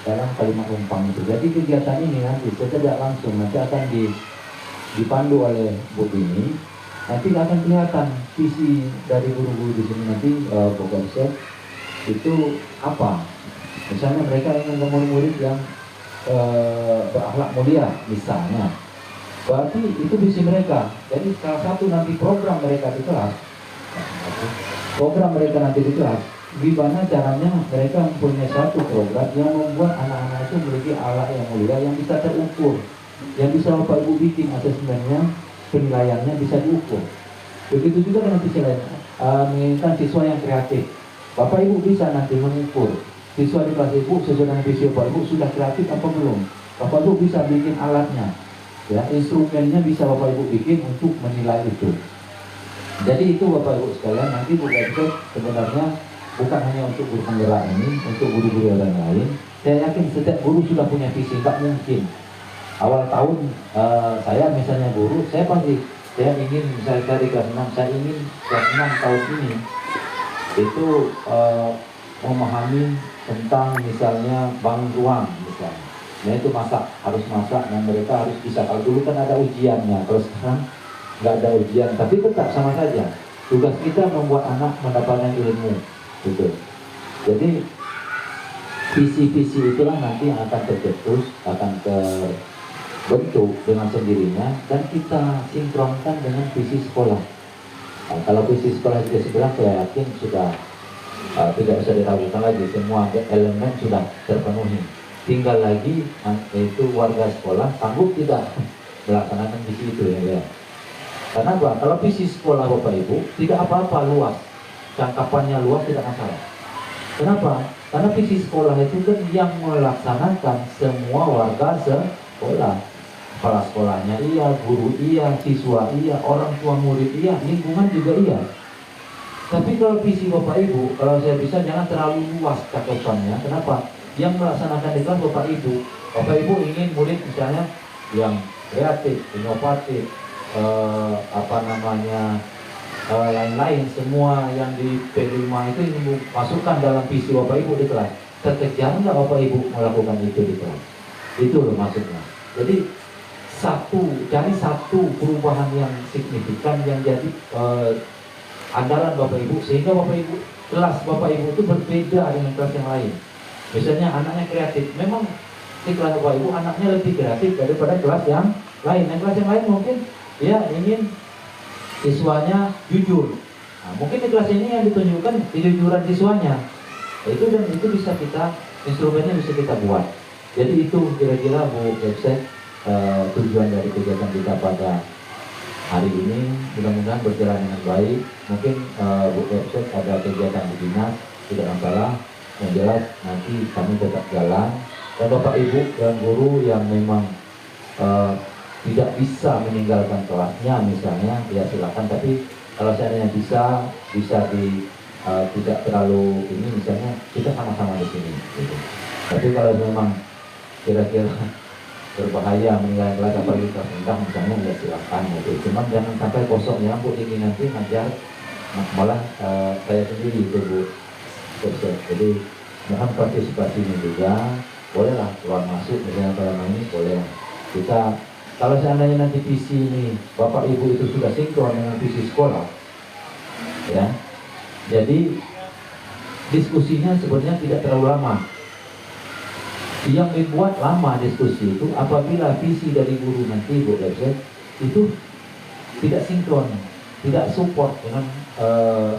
dalam kalimat numpang itu. Jadi kegiatan ini nanti tidak langsung nanti akan dipandu oleh Bu ini. Nanti akan kelihatan visi dari guru-guru di sini nanti program itu apa. Misalnya mereka ingin murid yang berakhlak mulia misalnya. Berarti itu visi mereka. Jadi salah satu nanti program mereka di kelas, gimana caranya mereka mempunyai satu program yang membuat anak-anak itu memiliki akhlak yang mulia yang bisa terukur, yang bisa Bapak Ibu bikin asesmennya, penilaiannya bisa diukur. Begitu juga dengan visi lain, menginginkan siswa yang kreatif. Bapak Ibu bisa nanti mengukur siswa di kelas Ibu sesuai dengan visi Bapak Ibu sudah kreatif apa belum. Bapak Ibu bisa bikin alatnya, ya, instrumennya bisa Bapak Ibu bikin untuk menilai itu. Jadi itu Bapak Ibu sekalian, nanti Bu Gabset sebenarnya bukan hanya untuk guru penggerak ini, untuk guru-guru yang lain. Saya yakin setiap guru sudah punya visi, nggak mungkin. Awal tahun saya misalnya guru, saya ingin misalnya dari kelas 6, saya ingin kelas 6 tahun ini itu memahami tentang misalnya bangun ruang misalnya. Nah itu harus masak, dan mereka harus bisa. Kalau dulu kan ada ujiannya, kalau sekarang nggak ada ujian, tapi tetap sama saja. Tugas kita membuat anak mendapatkan ilmu, gitu. Jadi visi-visi itulah nanti yang akan tercetus, akan terbentuk dengan sendirinya, dan kita sinkronkan dengan visi sekolah. Nah, kalau visi sekolah juga sebenarnya saya yakin sudah tidak usah diragukan lagi, semua elemen sudah terpenuhi. Tinggal lagi itu warga sekolah sanggup tidak melaksanakan visi itu, ya. Karena apa? Kalau visi sekolah Bapak Ibu tidak apa-apa, luas, cangkapannya luas, tidak masalah. Kenapa? Karena visi sekolah itu kan yang melaksanakan semua warga sekolah. Kepala sekolahnya iya, guru iya, siswa iya, orang tua murid iya, lingkungan juga iya. Tapi kalau visi Bapak Ibu, kalau saya bisa jangan terlalu luas cakupannya. Kenapa? Yang melaksanakan di kelas Bapak Ibu. Bapak Ibu ingin murid misalnya yang kreatif, inovatif, lain-lain, semua yang di P5 itu masukkan dalam visi Bapak Ibu di kelas. Terkejar nggak Bapak Ibu melakukan itu di kelas? Itu loh maksudnya. Jadi cari satu perubahan yang signifikan yang jadi andalan Bapak Ibu, sehingga Bapak Ibu, kelas Bapak Ibu itu berbeda dengan kelas yang lain. Misalnya anaknya kreatif, memang di kelas Bapak Ibu anaknya lebih kreatif daripada kelas yang lain. Yang kelas yang lain mungkin dia ingin siswanya jujur. Nah, mungkin di kelas ini yang ditunjukkan kejujuran siswanya. Itu bisa kita, instrumennya bisa kita buat. Jadi itu kira-kira Bu Gabset tujuan dari kegiatan kita pada hari ini. Mudah-mudahan berjalan dengan baik. Mungkin Bu Gabset ada kegiatan di dinas, tidak masalah. Yang jelas nanti kami tetap jalan. Dan Bapak Ibu dan guru yang memang tidak bisa meninggalkan kelasnya misalnya, ya silakan. Tapi kalau seandainya bisa tidak terlalu ini, misalnya kita sama-sama di sini, gitu. Tapi kalau memang kira-kira berbahaya meninggalkan kelas apalagi kelas rendah misalnya, ya silakan, gitu. Cuman jangan sampai kosong ya Bu, ini nanti ngajar malah saya sendiri itu Bu. Jadi mohon partisipasinya juga, bolehlah keluar masuk misalnya dalam ini boleh. Kita kalau seandainya nanti visi ini Bapak Ibu itu sudah sinkron dengan visi sekolah, ya, jadi diskusinya sebenarnya tidak terlalu lama. Yang dibuat lama diskusi itu apabila visi dari guru nanti Bu Gabset itu tidak sinkron, tidak support dengan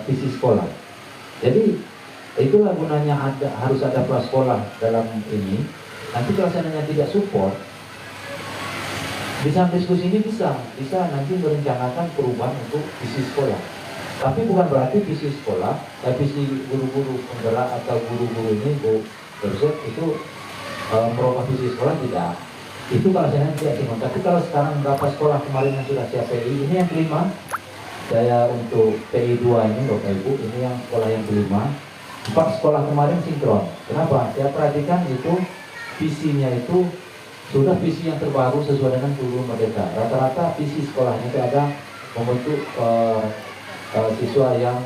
visi sekolah. Jadi itulah gunanya harus ada prasekolah dalam ini. Nanti kalau seandainya tidak support, bisa diskusi ini bisa nanti merencanakan perubahan untuk visi sekolah. Tapi bukan berarti visi sekolah, visi guru-guru penggerak atau guru-guru ini Bu Gabset itu merubah visi sekolah, tidak. Itu kalau saya tidak sinkron. Tapi kalau sekarang berapa sekolah kemarin yang sudah siap PI, ini yang kelima. Saya untuk PI 2 ini Bapak Ibu, ini yang sekolah yang kelima. 4 sekolah kemarin sinkron. Kenapa? Saya perhatikan itu visinya itu sudah visi yang terbaru sesuai dengan kurikulum Merdeka. Rata-rata visi sekolahnya itu ada membentuk siswa yang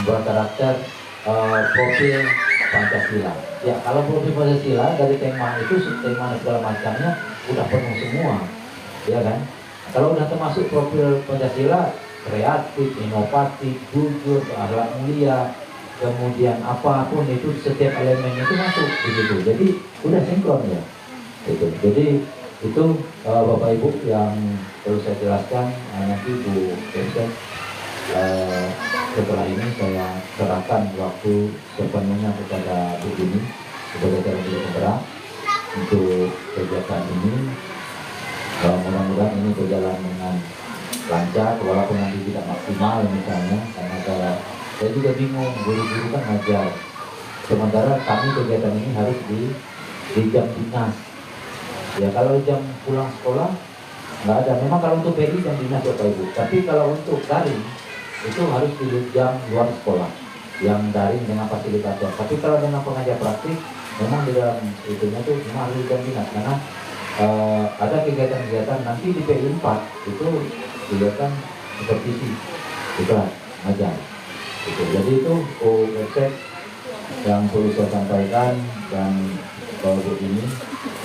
berkarakter profil Pancasila. Ya kalau profil Pancasila dari tema itu, subtema segala macamnya udah penuh semua, ya kan? Kalau udah termasuk profil Pancasila, kreatif, inovatif, jujur, berakhlak mulia, kemudian apapun itu setiap elemen itu masuk begitu. Jadi udah sinkron ya. Gitu. Jadi itu Bapak Ibu yang perlu saya jelaskan. Nanti Bu Dosen setelah ini saya serahkan waktu sepenuhnya kepada Bu Dini sebagai calon pemberang untuk kegiatan ini. Mudah-mudahan ini berjalan dengan lancar, walaupun nanti tidak maksimal misalnya, karena saya juga bingung, guru-guru kan ngajar, sementara kami kegiatan ini harus di jam dinas. Ya kalau jam pulang sekolah nggak ada. Memang kalau untuk PI jam dinas Bapak Ibu, tapi kalau untuk daring itu harus di jam luar sekolah, yang daring dengan fasilitator. Tapi kalau dengan pengajar praktik, memang di dalam itunya tuh memang harus di jam dinas, karena ada kegiatan-kegiatan nanti di PI 4 itu kegiatan supervisi di kelas ngajar gitu. Jadi itu website yang perlu saya sampaikan, dan Bapak Ibu ini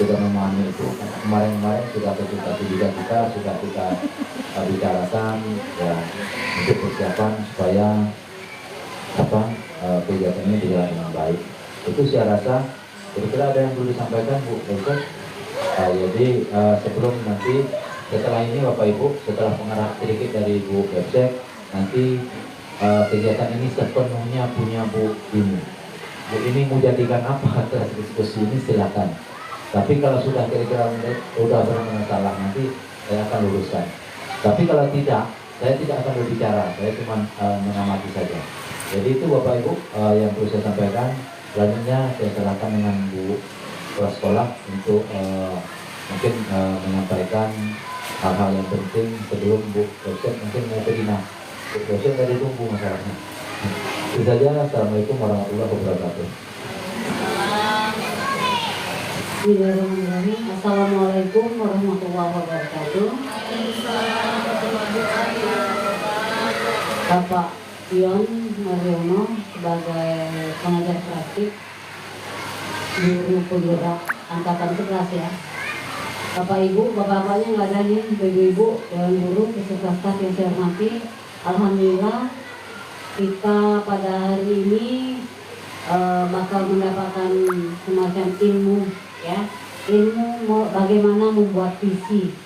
sudah memahami itu. Kemarin-kemarin sudah konsultasi juga, kita sudah bicarakan ya untuk persiapan supaya kegiatan ini berjalan dengan baik. Itu saya rasa. Kira-kira ada yang perlu disampaikan Bu Dokter? Jadi sebelum nanti setelah ini Bapak Ibu, setelah pengarah sedikit dari Bu Websek, nanti kegiatan ini sepenuhnya punya Bu Dini. Bu ini mau jadikan apa atas diskusi ini silakan. Tapi kalau sudah kira-kira sudah benar-benar salah, nanti saya akan luruskan. Tapi kalau tidak, saya tidak akan berbicara, saya cuma mengamati saja. Jadi itu Bapak Ibu yang perlu saya sampaikan. Selanjutnya saya serahkan dengan Bu Kepala Sekolah untuk mungkin menyampaikan hal-hal yang penting sebelum Bu Dosen mungkin mau ke dinas. Bu Dosen tadi tunggu masalahnya. Itu saja. Assalamualaikum warahmatullahi wabarakatuh. Bismillahirrahmanirrahim. Assalamualaikum warahmatullahi wabarakatuh. Bapak Ion Mariono sebagai pengajar praktik guru penggerak angkatan 11 ya. Bapak Ibu, bapak-bapaknya nggak ada nih, ibu-ibu dan guru peserta staf yang saya hormati. Alhamdulillah kita pada hari ini bakal mendapatkan semacam ilmu ya, ilmu bagaimana membuat visi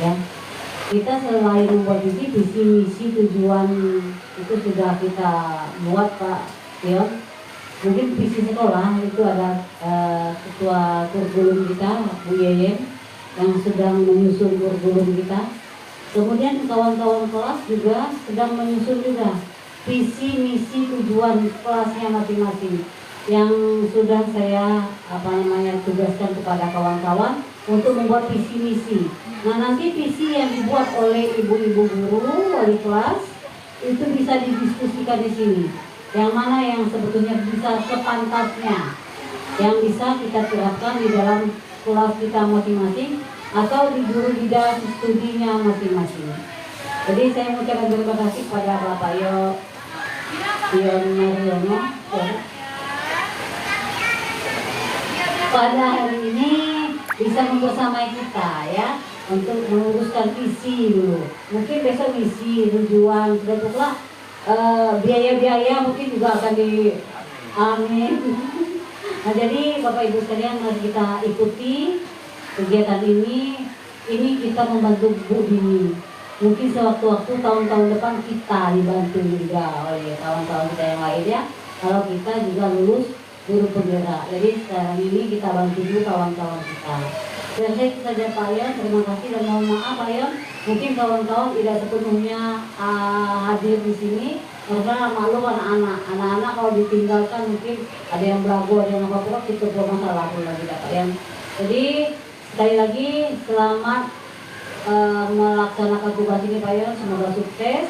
ya. Kita selain membuat visi misi, tujuan itu sudah kita buat Pak Ion. Mungkin visi sekolah itu ada ketua kurikulum kita Bu Yeyen yang sedang menyusun kurikulum kita. Kemudian kawan-kawan kelas juga sedang menyusun juga visi, misi, tujuan kelasnya masing-masing, yang sudah saya tugaskan kepada kawan-kawan untuk membuat visi misi. Nah nanti visi yang dibuat oleh ibu-ibu guru, wali kelas itu bisa didiskusikan di sini. Yang mana yang sebetulnya bisa sepantasnya, yang bisa kita terapkan di dalam kelas kita masing-masing atau di guru bidang studinya masing-masing. Jadi saya mengucapkan terima kasih kepada Bapak Ion Mariono pada hari ini bisa membersamai kita ya untuk meluruskan visi dulu. Mungkin besok misi, tujuan, sebetulnya biaya-biaya mungkin juga akan amin. Nah jadi Bapak Ibu sekalian, mari kita ikuti kegiatan ini. Ini kita membantu Bu Dini. Mungkin sewaktu-waktu tahun-tahun depan kita dibantu juga oleh kawan-kawan kita yang lain ya. Kalau kita juga lulus guru penggerak. Jadi sekarang ini kita bantu dulu kawan-kawan kita. Dan saya saja Pak Ion, terima kasih dan mohon maaf Pak Ion. Mungkin kawan-kawan tidak sepenuhnya hadir di sini karena maklum anak-anak kalau ditinggalkan mungkin ada yang belagu, ada yang apa-apa, itu bermasalah lagi Pak Ion. Jadi sekali lagi selamat melaksanakan tugas ini Pak Ion, semoga sukses.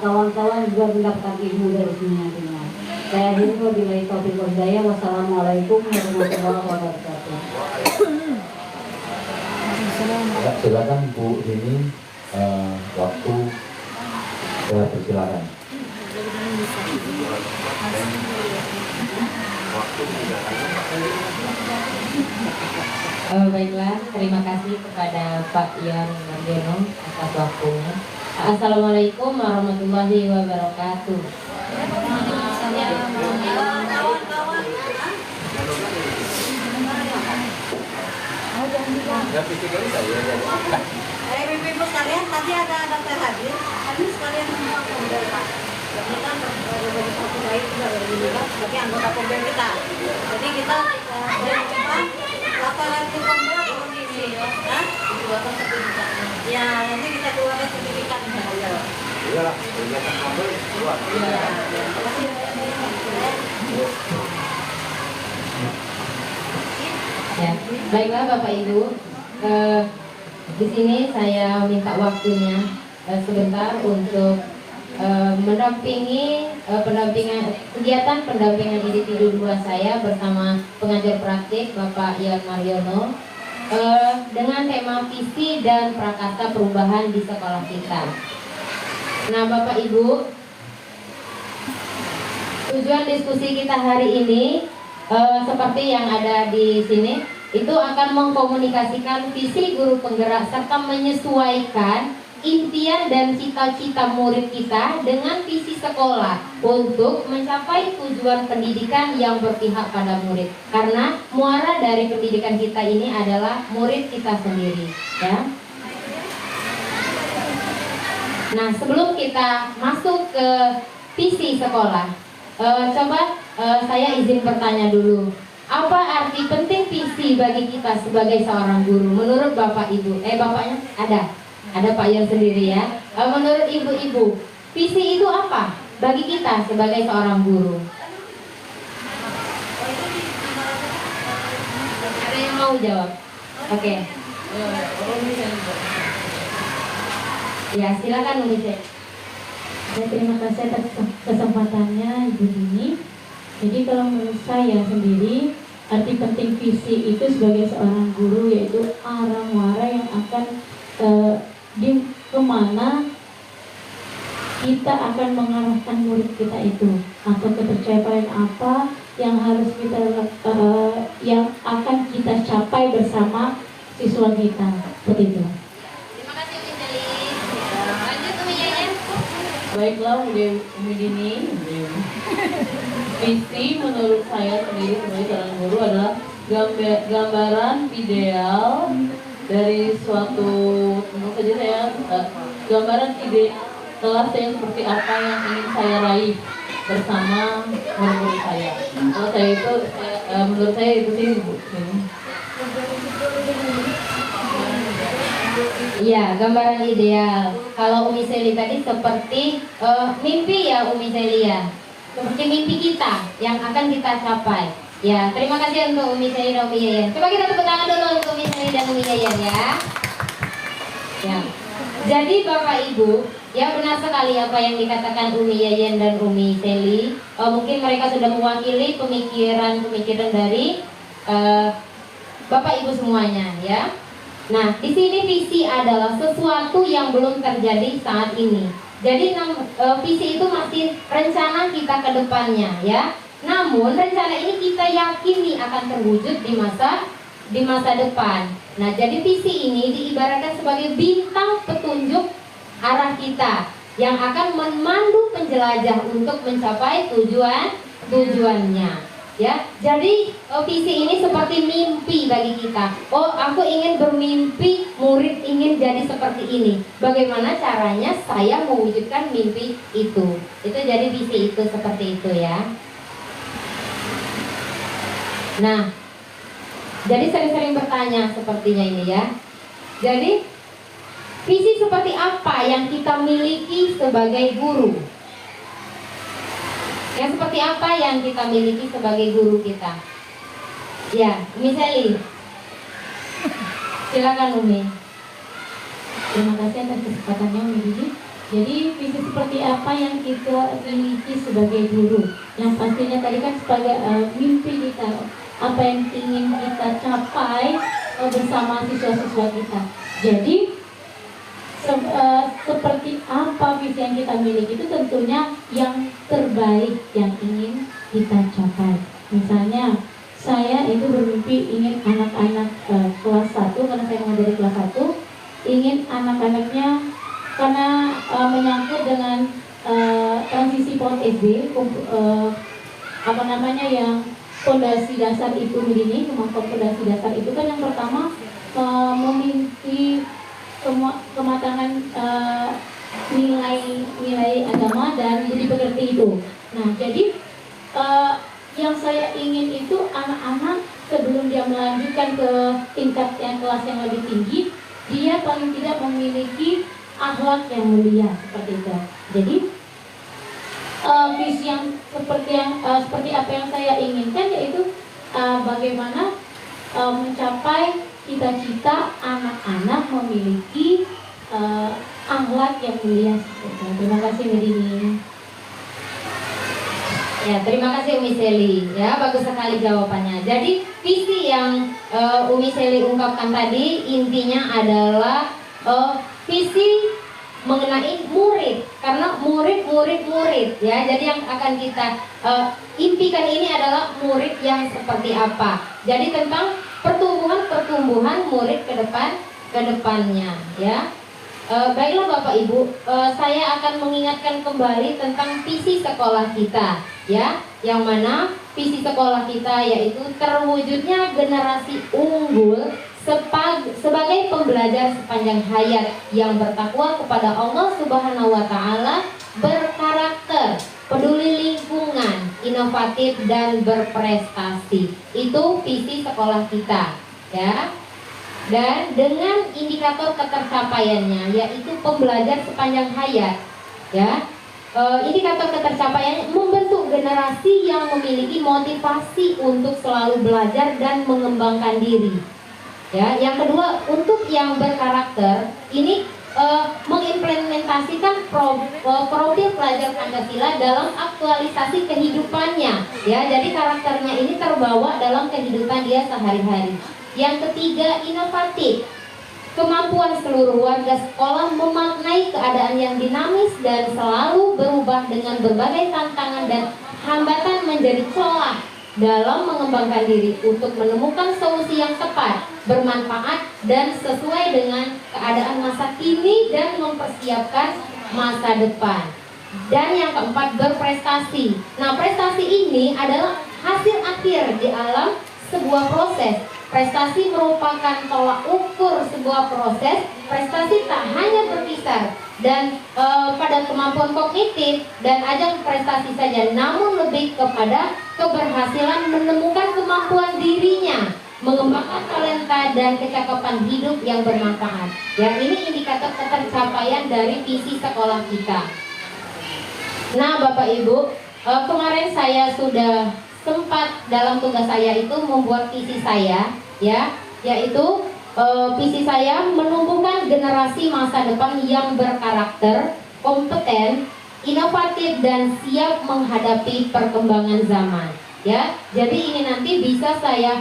Kawan-kawan juga mendapatkan ilmu dari sini nantinya. Saya akhiri wabillahi taufiq wal hidayah. Wassalamualaikum warahmatullahi wabarakatuh. Ya, silakan Bu Dini, waktu saya persilakan. Baiklah, terima kasih kepada Pak Ian Mardiono atas waktunya. Assalamualaikum warahmatullahi wabarakatuh. Ibu sekalian, tadi ada dokter hadir, kami sekalian membuat pembel Pak. Ini kan dari satu baik juga dari juga sebagai anggota pembel kita. Jadi kita coba laporan ke pembel turun di sini, ya. Keluarkan sertifikatnya. Ya, nanti kita keluarkan sertifikat pembel. Iya lah, kegiatan pembel keluar. Iya. Terima kasih. Ya, baiklah Bapak Ibu. Di sini saya minta waktunya sebentar untuk mendampingi kegiatan pendampingan individu 2 saya bersama pengajar praktik Bapak Ian Mardiono dengan tema visi dan prakasa perubahan di sekolah kita. Nah, Bapak Ibu, tujuan diskusi kita hari ini seperti yang ada di sini itu akan mengkomunikasikan visi guru penggerak serta menyesuaikan impian dan cita-cita murid kita dengan visi sekolah untuk mencapai tujuan pendidikan yang berpihak pada murid. Karena muara dari pendidikan kita ini adalah murid kita sendiri, ya. Nah, sebelum kita masuk ke visi sekolah, saya izin bertanya dulu. Apa arti penting visi bagi kita sebagai seorang guru? Menurut Bapak Ibu, Bapaknya ada Pak Yon sendiri ya. Menurut Ibu-ibu, visi itu apa bagi kita sebagai seorang guru? Ada yang mau jawab? Oke. Ya, silakan Umi Sel. Terima kasih atas kesempatannya Ibu Dini. Jadi kalau menurut saya sendiri, arti penting visi itu sebagai seorang guru yaitu arah muara yang akan di kemana kita akan mengarahkan murid kita itu, atau ketercapaian apa yang harus kita yang akan kita capai bersama siswa kita, seperti itu. Terima kasih Umi Seli. Lanjut Umi Yayan. Baiklah Umi Dini. Visi menurut saya sendiri sebagai seorang guru adalah gambaran ideal dari suatu, tentu saja saya gambaran ide kelas yang seperti apa yang ingin saya raih bersama murid-murid saya. Kalau saya itu, menurut saya itu sih Bu. Iya, gambaran ideal. Kalau Umi Seli tadi seperti mimpi ya Umi Seli ya. Seperti mimpi kita yang akan kita capai. Ya, terima kasih untuk Umi Seli dan Umi Yayan. Coba kita tepuk tangan dulu untuk Umi Seli dan Umi Yayan ya. Ya. Jadi Bapak Ibu, ya benar sekali apa yang dikatakan Umi Yayan dan Umi Seli. Mungkin mereka sudah mewakili pemikiran dari Bapak Ibu semuanya ya. Nah, di sini visi adalah sesuatu yang belum terjadi saat ini. Jadi visi itu masih rencana kita ke depannya ya. Namun rencana ini kita yakini akan terwujud di masa depan. Nah, jadi visi ini diibaratkan sebagai bintang petunjuk arah kita yang akan memandu penjelajah untuk mencapai tujuannya. Ya, jadi visi ini seperti mimpi bagi kita. Oh, aku ingin bermimpi, murid ingin jadi seperti ini. Bagaimana caranya saya mewujudkan mimpi itu? Itu jadi visi itu seperti itu ya. Nah, jadi sering-sering bertanya sepertinya ini ya. Jadi visi seperti apa yang kita miliki sebagai guru? Yang seperti apa yang kita miliki sebagai guru kita? Ya, Umi Seli. Silakan Umi. Terima kasih atas kesempatannya Umi Dini. Jadi visi seperti apa yang kita miliki sebagai guru? Yang pastinya tadi kan sebagai mimpi kita, apa yang ingin kita capai bersama siswa-siswa kita. Jadi seperti apa visi yang kita miliki itu tentunya yang terbaik yang ingin kita capai. Misalnya saya itu bermimpi ingin anak-anak kelas 1, karena saya mengajar di kelas 1, ingin anak-anaknya, karena menyangkut dengan transisi PAUD SD, apa namanya, yang fondasi dasar itu begini, kemampuan fondasi dasar itu kan yang pertama memiliki kematangan nilai agama dan budi pekerti itu. Nah, jadi yang saya ingin itu anak-anak sebelum dia melanjutkan ke tingkat yang kelas yang lebih tinggi, dia paling tidak memiliki akhlak yang mulia seperti itu. Jadi visi yang seperti apa yang saya inginkan, yaitu bagaimana mencapai cita-cita anak-anak memiliki akhlak yang mulia seperti itu. Terima kasih Mbak Dini. Ya, terima kasih Umi Seli. Ya, bagus sekali jawabannya. Jadi visi yang Umi Seli ungkapkan tadi intinya adalah visi mengenai murid, karena murid ya. Jadi yang akan kita impikan ini adalah murid yang seperti apa. Jadi tentang pertumbuhan murid ke depannya, ya. Baiklah Bapak Ibu, saya akan mengingatkan kembali tentang visi sekolah kita, ya, yang mana visi sekolah kita yaitu terwujudnya generasi unggul sebagai pembelajar sepanjang hayat yang bertakwa kepada Allah Subhanahu wa Ta'ala, berkarakter, peduli lingkungan, inovatif dan berprestasi. Itu visi sekolah kita, ya. Dan dengan indikator ketercapaiannya yaitu pembelajar sepanjang hayat, ya. Indikator ketercapaiannya membentuk generasi yang memiliki motivasi untuk selalu belajar dan mengembangkan diri. Ya, yang kedua, untuk yang berkarakter ini mengimplementasikan profil pelajar Pancasila dalam aktualisasi kehidupannya, ya. Jadi karakternya ini terbawa dalam kehidupan dia sehari-hari. Yang ketiga, inovatif. Kemampuan seluruh warga sekolah memaknai keadaan yang dinamis dan selalu berubah dengan berbagai tantangan dan hambatan menjadi celah dalam mengembangkan diri untuk menemukan solusi yang tepat, bermanfaat dan sesuai dengan keadaan masa kini dan mempersiapkan masa depan. Dan yang keempat, berprestasi. Nah, prestasi ini adalah hasil akhir di alam sebuah proses. Prestasi merupakan tolak ukur sebuah proses. Prestasi tak hanya berkisar dan pada kemampuan kognitif dan ajang prestasi saja, namun lebih kepada keberhasilan menemukan kemampuan dirinya, mengembangkan talenta dan kecakapan hidup yang bermanfaat. Yang ini indikator ketercapaian dari visi sekolah kita. Nah, Bapak Ibu, kemarin saya sudah sempat dalam tugas saya itu membuat visi saya, ya, yaitu visi saya menumbuhkan generasi masa depan yang berkarakter, kompeten, inovatif dan siap menghadapi perkembangan zaman, ya. Jadi ini nanti bisa saya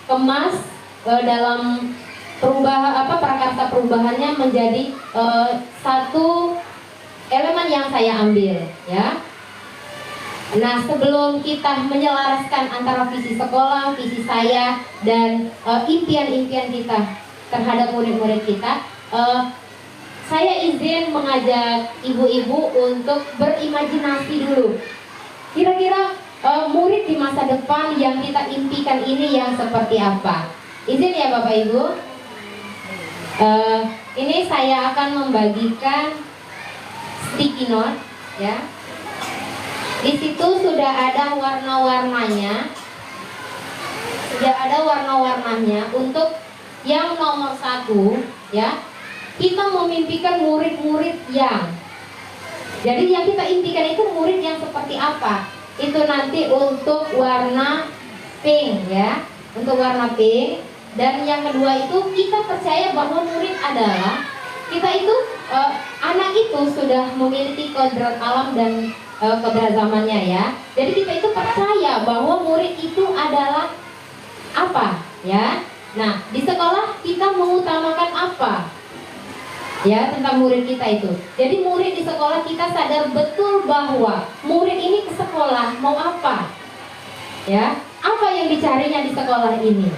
kemas dalam prakarsa perubahannya menjadi satu elemen yang saya ambil, ya. Nah, sebelum kita menyelaraskan antara visi sekolah, visi saya, dan impian-impian kita terhadap murid-murid kita, saya izin mengajak ibu-ibu untuk berimajinasi dulu. Kira-kira murid di masa depan yang kita impikan ini yang seperti apa? Izin ya Bapak Ibu. Ini saya akan membagikan sticky note, ya. Di situ sudah ada warna-warnanya. Untuk yang nomor 1, ya, kita memimpikan murid-murid yang, jadi yang kita impikan itu murid yang seperti apa? Itu nanti untuk warna pink, ya, untuk warna pink. Dan yang kedua itu kita percaya bahwa murid adalah anak itu sudah memiliki kodrat alam dan keberagamannya, ya. Jadi kita itu percaya bahwa murid itu adalah apa, ya. Nah, di sekolah kita mengutamakan apa, ya, tentang murid kita itu. Jadi murid di sekolah kita sadar betul bahwa murid ini ke sekolah mau apa, ya. Apa Apa yang dicarinya di sekolah ini?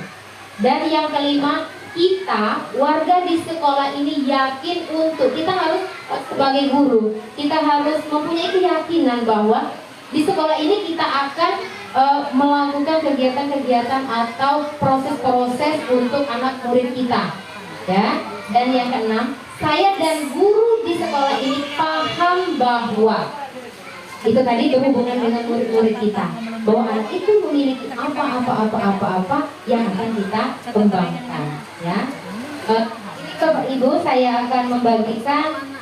Dan yang kelima, kita warga di sekolah ini yakin untuk kita harus sebagai guru, kita harus mempunyai keyakinan bahwa di sekolah ini kita akan melakukan kegiatan-kegiatan atau proses-proses untuk anak murid kita, ya. Dan yang keenam, saya dan guru di sekolah ini paham bahwa itu tadi berhubungan dengan murid-murid kita, bahwa anak itu memiliki apa yang akan kita kembangkan, ya. Ini Bapak Ibu, saya akan membagikan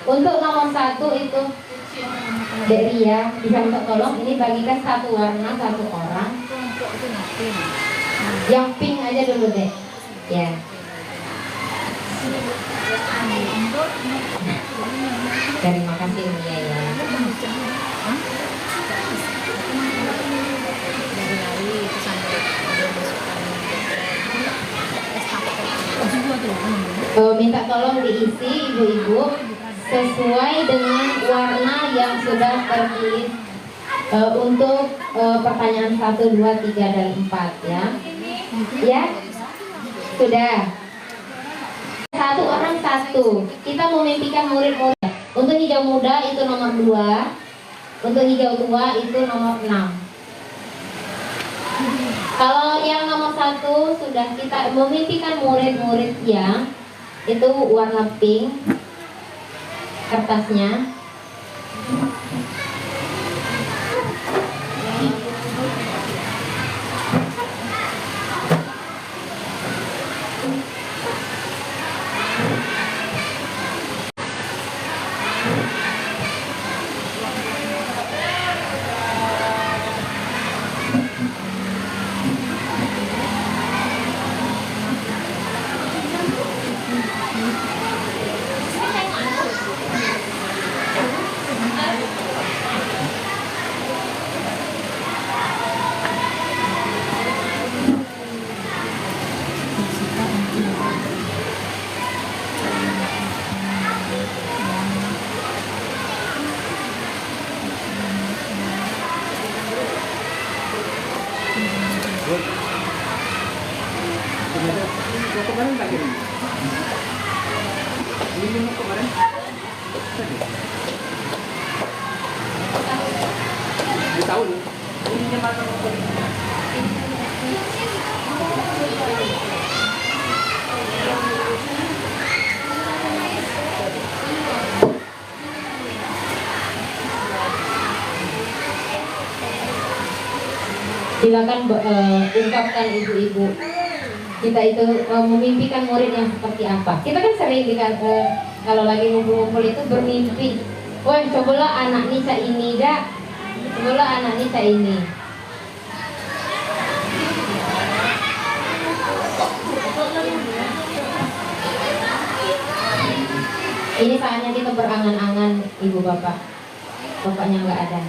untuk nomor 1 itu Dek Ria, bisa minta tolong ini bagikan satu warna satu orang. Yang pink aja dulu Dek, ya. Terima kasih Mia ya. Minta tolong diisi ibu-ibu sesuai dengan warna yang sudah terpilih untuk pertanyaan 1, 2, 3, dan 4 ya. Ya, sudah. Satu orang satu. Kita memimpikan murid-murid. Untuk hijau muda itu nomor 2. Untuk hijau tua itu nomor 6. Kalau yang nomor 1 sudah kita memimpikan murid-murid yang itu warna pink kertasnya. Kemarin tak kirim? Ini kemarin? Di tahun? Silakan ungkapkan ibu-ibu. Kita itu memimpikan murid yang seperti apa. Kita kan sering kalau lagi ngumpul-ngumpul itu bermimpi. Wah, cobalah anak Nisa ini dah. Cobalah anak Nisa ini. Ini saatnya kita berangan-angan ibu bapak. Bapaknya nggak ada.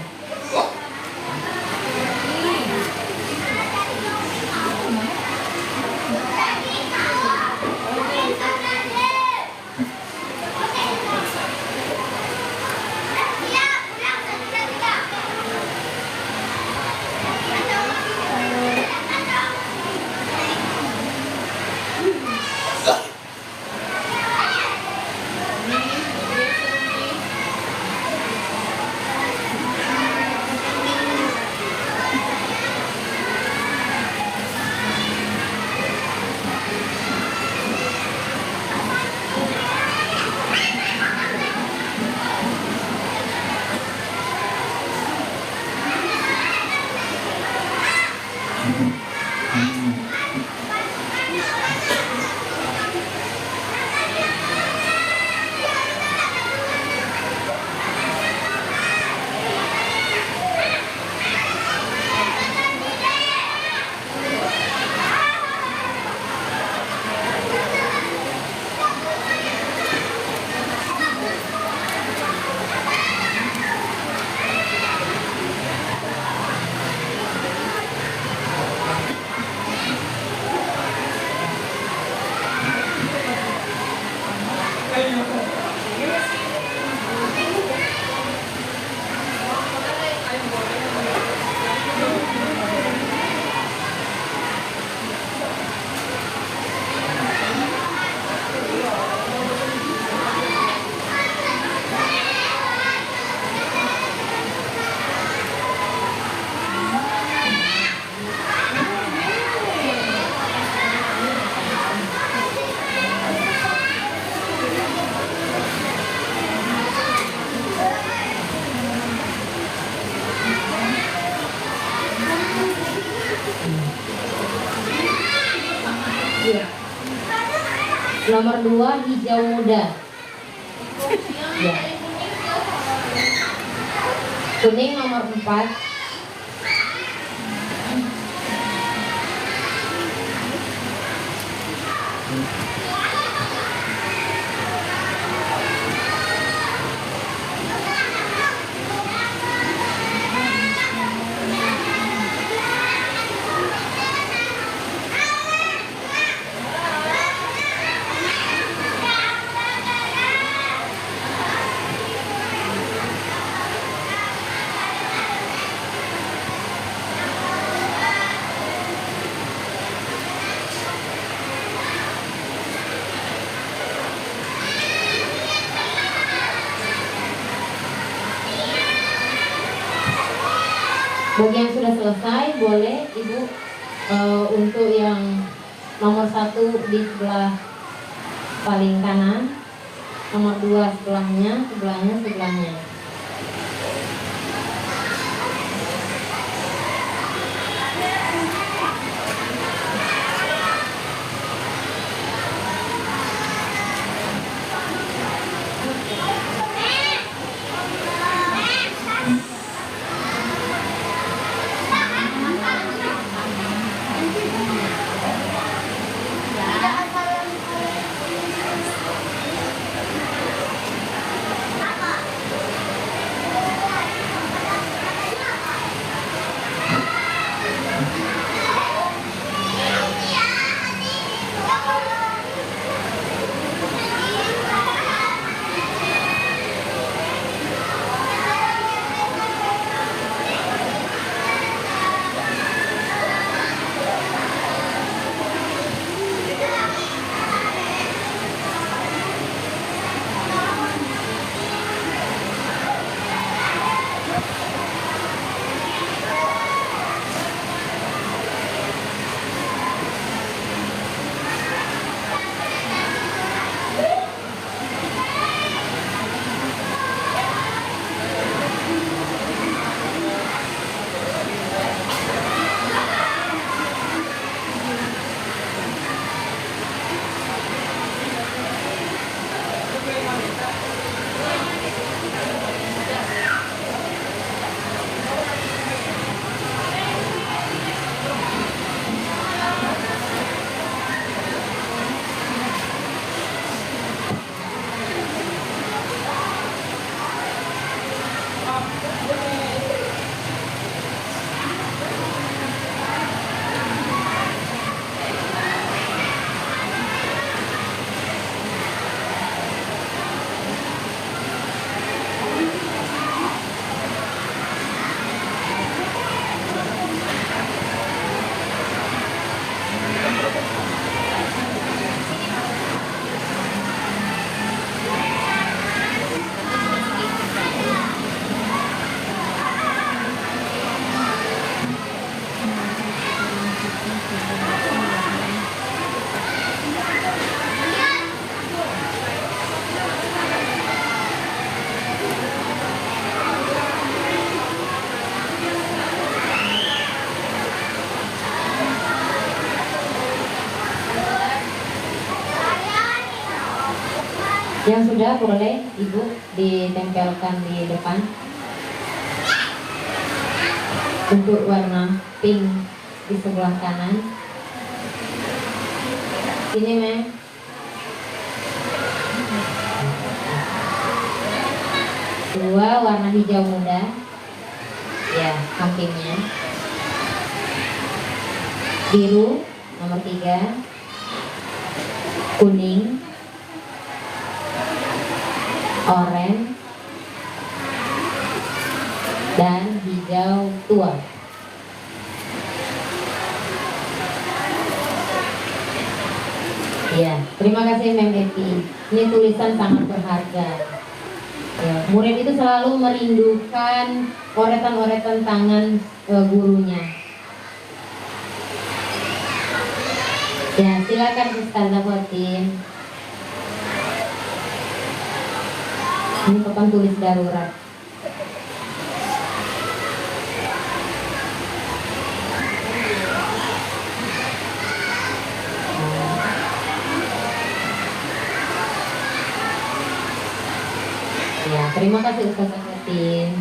Iya. Nomor 2 hijau muda. Ya. Kuning nomor 4. Bagi yang sudah selesai, boleh Ibu untuk yang nomor 1 di sebelah paling kanan, nomor 2 sebelahnya. Yang sudah boleh Ibu ditempelkan di depan. Untuk warna pink di sebelah kanan. Ini Mem. Dua warna hijau muda. Ya, sampingnya. Biru nomor 3. Kuning, oranye, dan hijau tua. Ya, terima kasih Mem Eti. Ini tulisan sangat berharga. Ya, murid itu selalu merindukan oretan-oretan tangan gurunya. Ya, silakan Ustazah Fatin. Ini papan tulis darurat. Terima kasih Ustaz Agustin.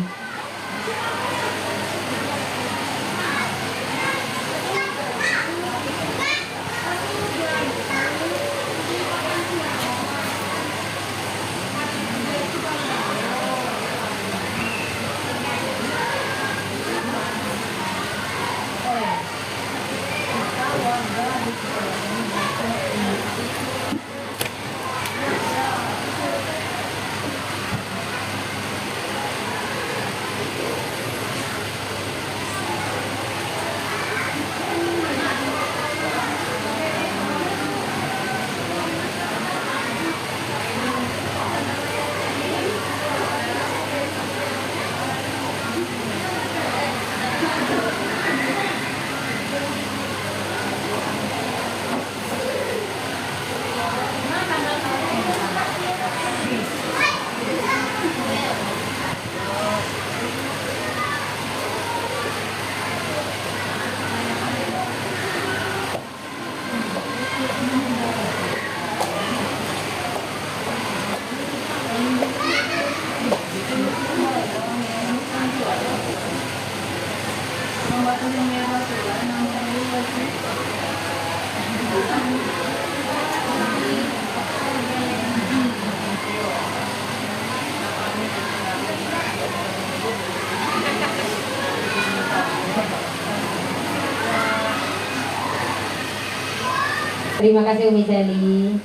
Terima kasih Umi Seli.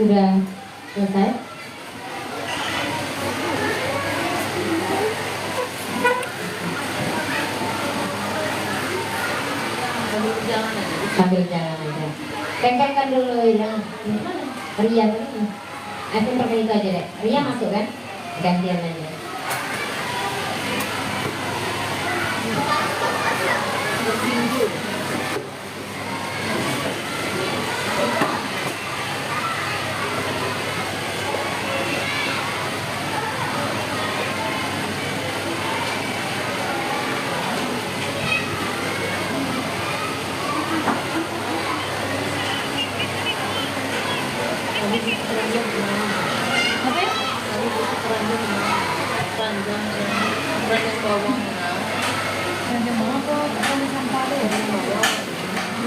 Sudah selesai? Sambil jalan aja. Tempelkan dulu yang mana? Ria tadi. Tempelkan itu aja deh. Ria masuk kan? Gantian aja.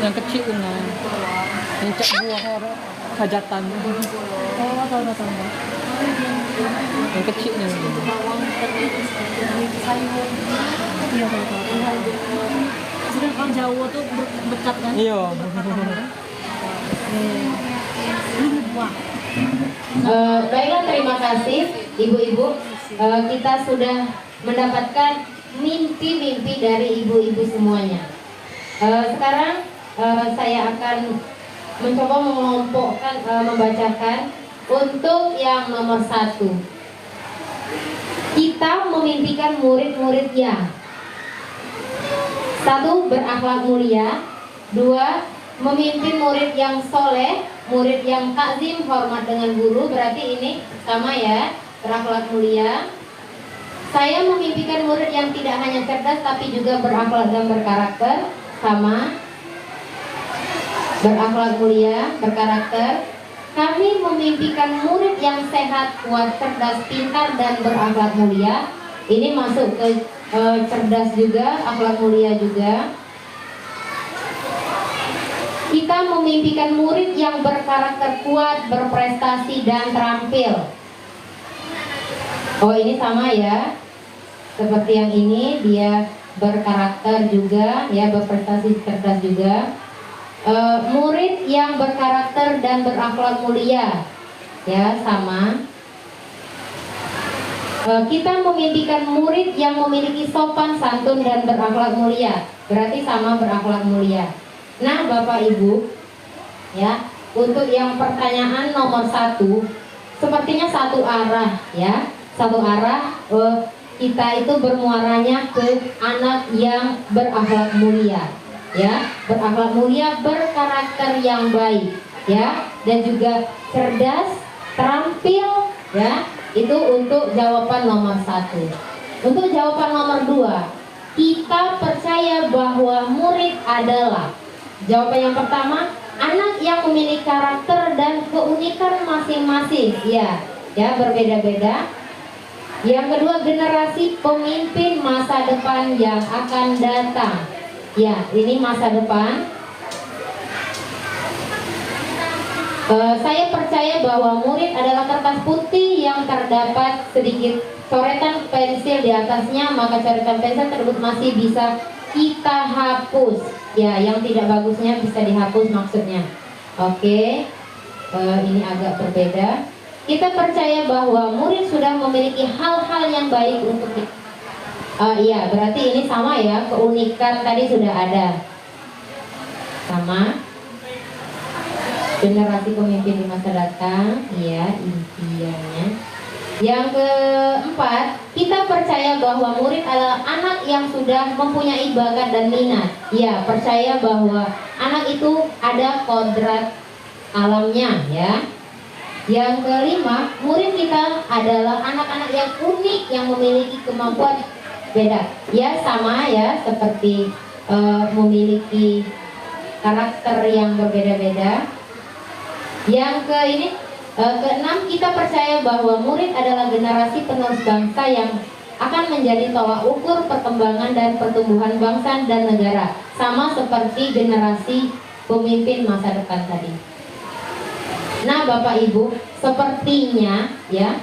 Yang kecil tuh nah, yang cak buah orang hajatan. Oh, tahu. Yang kecilnya. Iya, tahu. Sedangkan Jawa tuh berkat kan? Iya. Baiklah, terima kasih ibu-ibu. Kita sudah mendapatkan mimpi-mimpi dari ibu-ibu semuanya. Sekarang saya akan mencoba mengelompokkan, membacakan untuk yang nomor 1. Kita memimpikan murid-murid yang 1. Berakhlak mulia. 2. Memimpin murid yang soleh, murid yang takzim, hormat dengan guru. Berarti ini sama ya, berakhlak mulia. Saya memimpikan murid yang tidak hanya cerdas tapi juga berakhlak dan berkarakter. Sama, berakhlak mulia, berkarakter. Kami memimpikan murid yang sehat, kuat, cerdas, pintar, dan berakhlak mulia. Ini masuk ke cerdas juga, akhlak mulia juga. Kita memimpikan murid yang berkarakter kuat, berprestasi, dan terampil. Oh, ini sama ya, seperti yang ini, dia berkarakter juga, ya, berprestasi, cerdas juga. Murid yang berkarakter dan berakhlak mulia, ya, sama. Kita memimpikan murid yang memiliki sopan santun dan berakhlak mulia, berarti sama, berakhlak mulia. Nah, Bapak Ibu, ya, untuk yang pertanyaan nomor 1, sepertinya satu arah, ya, satu arah. Kita itu bermuaranya ke anak yang berakhlak mulia, ya, berakhlak mulia, berkarakter yang baik, ya, dan juga cerdas, terampil, ya. Itu untuk jawaban nomor 1. Untuk jawaban nomor 2, kita percaya bahwa murid adalah, jawaban yang pertama, anak yang memiliki karakter dan keunikan masing-masing, ya, berbeda-beda. Yang kedua, generasi pemimpin masa depan yang akan datang. Ya, ini masa depan. Saya percaya bahwa murid adalah kertas putih yang terdapat sedikit coretan pensil di atasnya, maka coretan pensil tersebut masih bisa kita hapus. Ya, yang tidak bagusnya bisa dihapus maksudnya. Oke, ini agak berbeda. Kita percaya bahwa murid sudah memiliki hal-hal yang baik untuk kita. Iya, berarti ini sama ya, keunikan tadi sudah ada. Sama. Generasi pemimpin di masa datang, iya, impiannya. Yang keempat, kita percaya bahwa murid adalah anak yang sudah mempunyai bakat dan minat. Ya, percaya bahwa anak itu ada kodrat alamnya, ya. Yang kelima, murid kita adalah anak-anak yang unik, yang memiliki kemampuan beda. Ya, sama ya, seperti memiliki karakter yang berbeda-beda. Yang keenam, kita percaya bahwa murid adalah generasi penerus bangsa yang akan menjadi tolak ukur perkembangan dan pertumbuhan bangsa dan negara, sama seperti generasi pemimpin masa depan tadi. Nah, Bapak Ibu, sepertinya ya,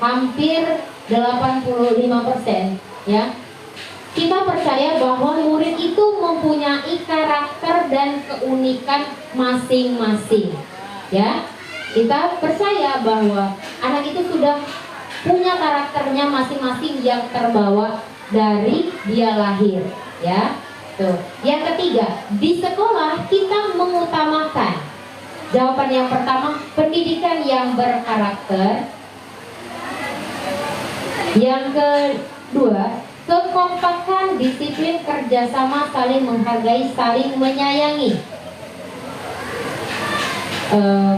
hampir 85% ya, kita percaya bahwa murid itu mempunyai karakter dan keunikan masing-masing. Ya, kita percaya bahwa anak itu sudah punya karakternya masing-masing yang terbawa dari dia lahir. Ya, tuh. Yang ketiga, di sekolah kita mengutamakan. Jawaban yang pertama, pendidikan yang berkarakter. Yang kedua, kekompakan, disiplin, kerjasama, saling menghargai, saling menyayangi.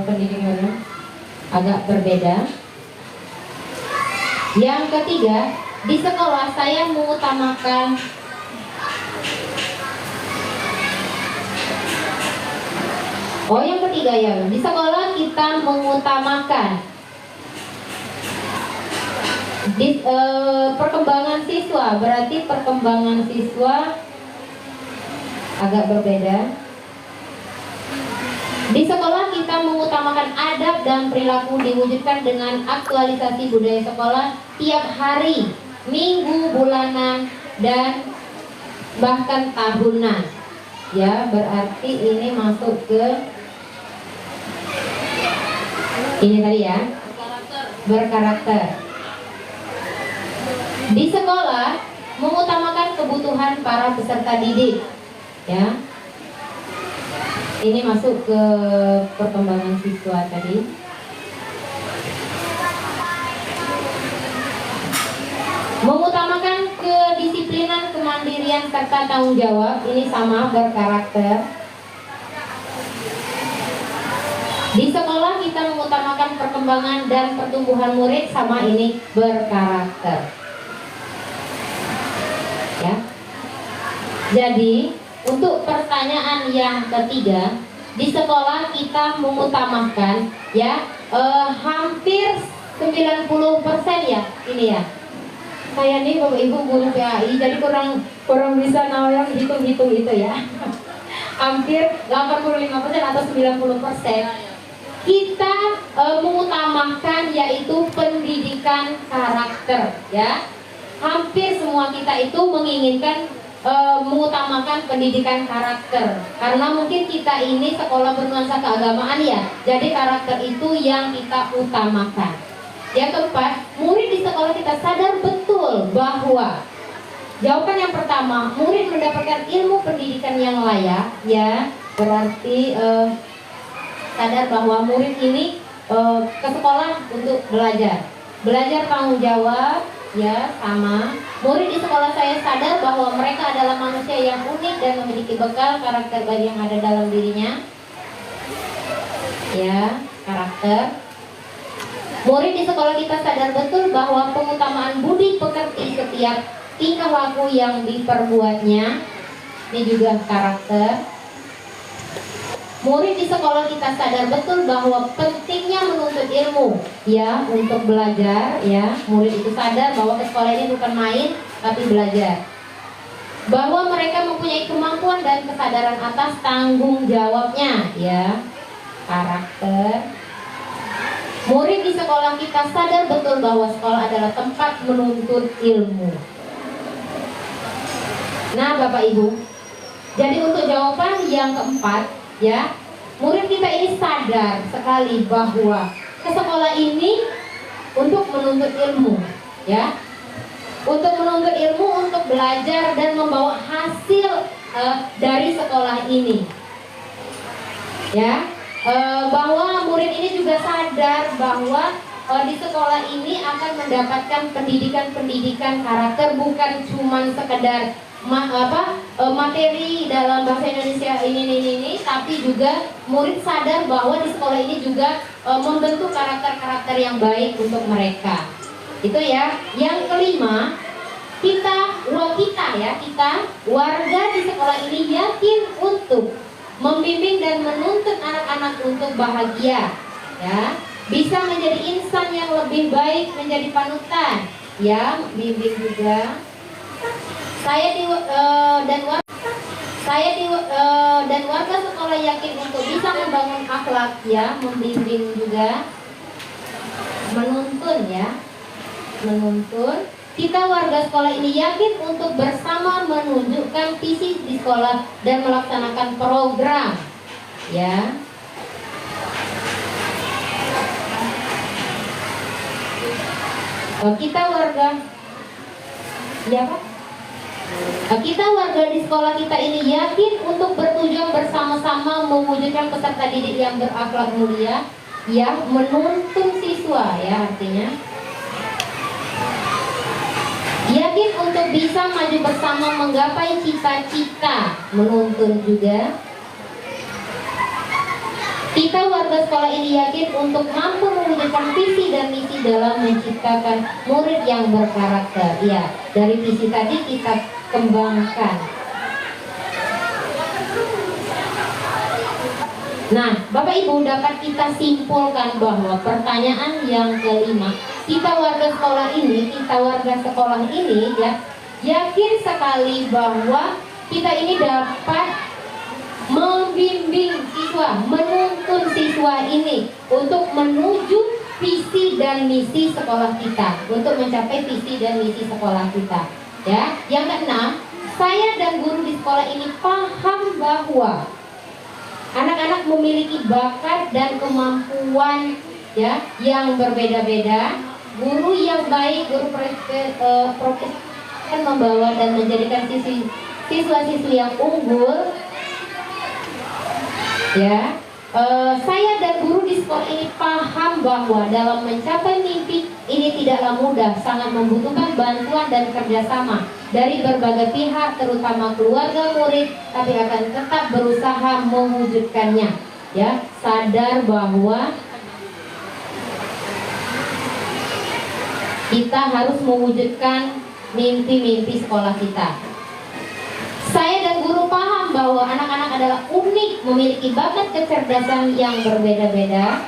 Pendidikan agak berbeda. Yang ketiga, di sekolah saya mengutamakan yang ketiga ya, di sekolah kita mengutamakan perkembangan siswa. Berarti perkembangan siswa agak berbeda. Di sekolah kita mengutamakan adab dan perilaku diwujudkan dengan aktualisasi budaya sekolah tiap hari, minggu, bulanan, dan bahkan tahunan. Ya, berarti ini masuk ke ini tadi ya, berkarakter. Di sekolah mengutamakan kebutuhan para peserta didik. Ya, ini masuk ke perkembangan siswa tadi. Mengutamakan kedisiplinan, kemandirian, serta tanggung jawab. Ini sama, berkarakter. Di sekolah kita mengutamakan perkembangan dan pertumbuhan murid, sama, ini berkarakter. Ya. Jadi untuk pertanyaan yang ketiga, di sekolah kita mengutamakan ya hampir 90% ya, ini ya. Saya nih Bapak Ibu guru PAI, jadi kurang bisa nawang hitung-hitung itu ya. Hampir 85% atau 90% kita mengutamakan yaitu pendidikan karakter ya. Hampir semua kita itu menginginkan mengutamakan pendidikan karakter, karena mungkin kita ini sekolah bernuansa keagamaan ya, jadi karakter itu yang kita utamakan. Yang keempat, murid di sekolah kita sadar betul bahwa jawaban yang pertama, murid mendapatkan ilmu pendidikan yang layak ya, berarti sadar bahwa murid ini ke sekolah untuk belajar tanggung jawab ya, sama. Murid di sekolah saya sadar bahwa mereka adalah manusia yang unik dan memiliki bekal karakter baik yang ada dalam dirinya ya, karakter. Murid di sekolah kita sadar betul bahwa pengutamaan budi pekerti setiap tingkah laku yang diperbuatnya, ini juga karakter. Murid di sekolah kita sadar betul bahwa pentingnya menuntut ilmu ya, untuk belajar ya. Murid itu sadar bahwa ke sekolah ini bukan main tapi belajar. Bahwa mereka mempunyai kemampuan dan kesadaran atas tanggung jawabnya ya, karakter. Murid di sekolah kita sadar betul bahwa sekolah adalah tempat menuntut ilmu. Nah Bapak Ibu, jadi untuk jawaban yang keempat ya, murid kita ini sadar sekali bahwa ke sekolah ini untuk menuntut ilmu ya, untuk menuntut ilmu, untuk belajar dan membawa hasil dari sekolah ini ya. Bahwa murid ini juga sadar bahwa di sekolah ini akan mendapatkan pendidikan karakter, bukan cuma sekedar materi dalam bahasa Indonesia ini, tapi juga murid sadar bahwa di sekolah ini juga membentuk karakter-karakter yang baik untuk mereka. Itu ya. Yang kelima, kita warga di sekolah ini yakin untuk membimbing dan menuntut anak-anak untuk bahagia ya, bisa menjadi insan yang lebih baik, menjadi panutan ya, bimbing juga. Saya dan warga sekolah yakin untuk bisa membangun akhlak ya, membimbing juga, menuntun ya, menuntun. Kita warga sekolah ini yakin untuk bersama mewujudkan visi di sekolah dan melaksanakan program, ya. Kita warga, ya Pak? Kita warga di sekolah kita ini yakin untuk bertujuan bersama-sama mewujudkan peserta didik yang berakhlak mulia, yang menuntun siswa, ya artinya yakin untuk bisa maju bersama menggapai cita-cita, menuntun juga. Kita warga sekolah ini yakin untuk mampu mewujudkan visi dan misi dalam menciptakan murid yang berkarakter. Ya, dari visi tadi kita kembangkan. Nah, Bapak Ibu, dapat kita simpulkan bahwa pertanyaan yang kelima, kita warga sekolah ini ya, yakin sekali bahwa kita ini dapat membimbing siswa, menuntun siswa ini untuk menuju visi dan misi sekolah kita, untuk mencapai visi dan misi sekolah kita. Ya, yang keenam, saya dan guru di sekolah ini paham bahwa anak-anak memiliki bakat dan kemampuan, ya, yang berbeda-beda. Guru yang baik, guru profesional akan membawa dan menjadikan siswa-siswi yang unggul. Ya, saya dan guru di sekolah ini paham bahwa dalam mencapai mimpi ini tidaklah mudah, sangat membutuhkan bantuan dan kerjasama dari berbagai pihak, terutama keluarga murid, tapi akan tetap berusaha mewujudkannya. Ya, sadar bahwa kita harus mewujudkan mimpi-mimpi sekolah kita. Saya dan guru paham bahwa anak-anak adalah unik, memiliki bakat kecerdasan yang berbeda-beda.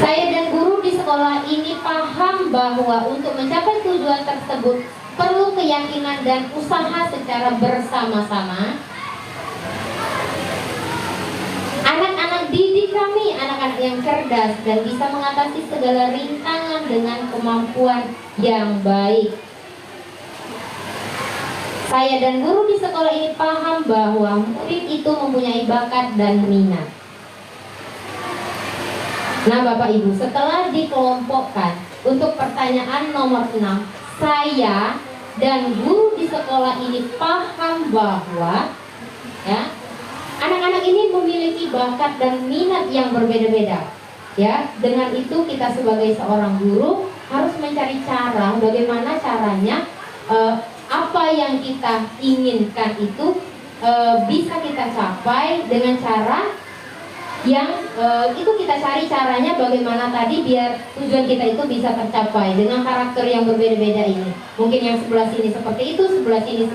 Saya dan guru di sekolah ini paham bahwa untuk mencapai tujuan tersebut perlu keyakinan dan usaha secara bersama-sama. Anak-anak didik kami, anak-anak yang cerdas dan bisa mengatasi segala rintangan dengan kemampuan yang baik. Saya dan guru di sekolah ini paham bahwa murid itu mempunyai bakat dan minat. Nah Bapak Ibu, setelah dikelompokkan untuk pertanyaan nomor 6, saya dan guru di sekolah ini paham bahwa, ya, anak-anak ini memiliki bakat dan minat yang berbeda-beda. Ya, dengan itu kita sebagai seorang guru harus mencari cara bagaimana caranya apa yang kita inginkan itu bisa kita capai dengan cara yang itu kita cari caranya bagaimana tadi biar tujuan kita itu bisa tercapai dengan karakter yang berbeda-beda ini. Mungkin yang sebelah sini seperti itu, sebelah sini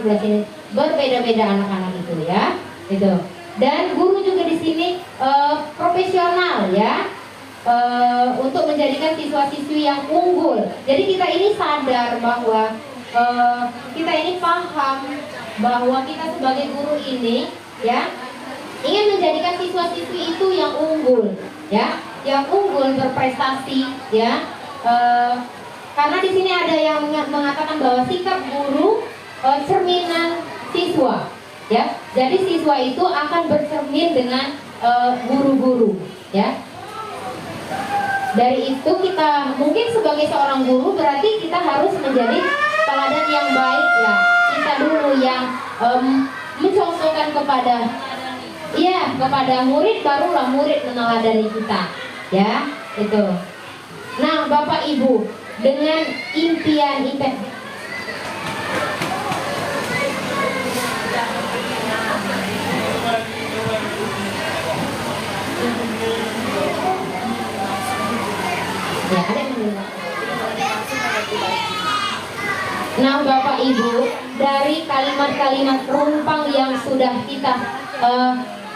berbeda-beda anak-anak itu, ya. Itu. Dan guru juga di sini profesional, ya. Untuk menjadikan siswa-siswi yang unggul. Jadi kita ini sadar bahwa kita ini paham bahwa kita sebagai guru ini, ya, ingin menjadikan siswa-siswi itu yang unggul, ya, yang unggul berprestasi, ya. Karena di sini ada yang mengatakan bahwa sikap guru cerminan siswa, ya. Jadi siswa itu akan bercermin dengan guru-guru, ya. Dari itu kita mungkin sebagai seorang guru berarti kita harus menjadi teladan yang baik, ya. Kita dulu yang mencontohkan kepada murid, barulah murid meneladani kita, ya. Itu. Nah Bapak Ibu, dengan impian ya, ada yang mendengar. Nah Bapak Ibu, dari kalimat-kalimat rumpang yang sudah kita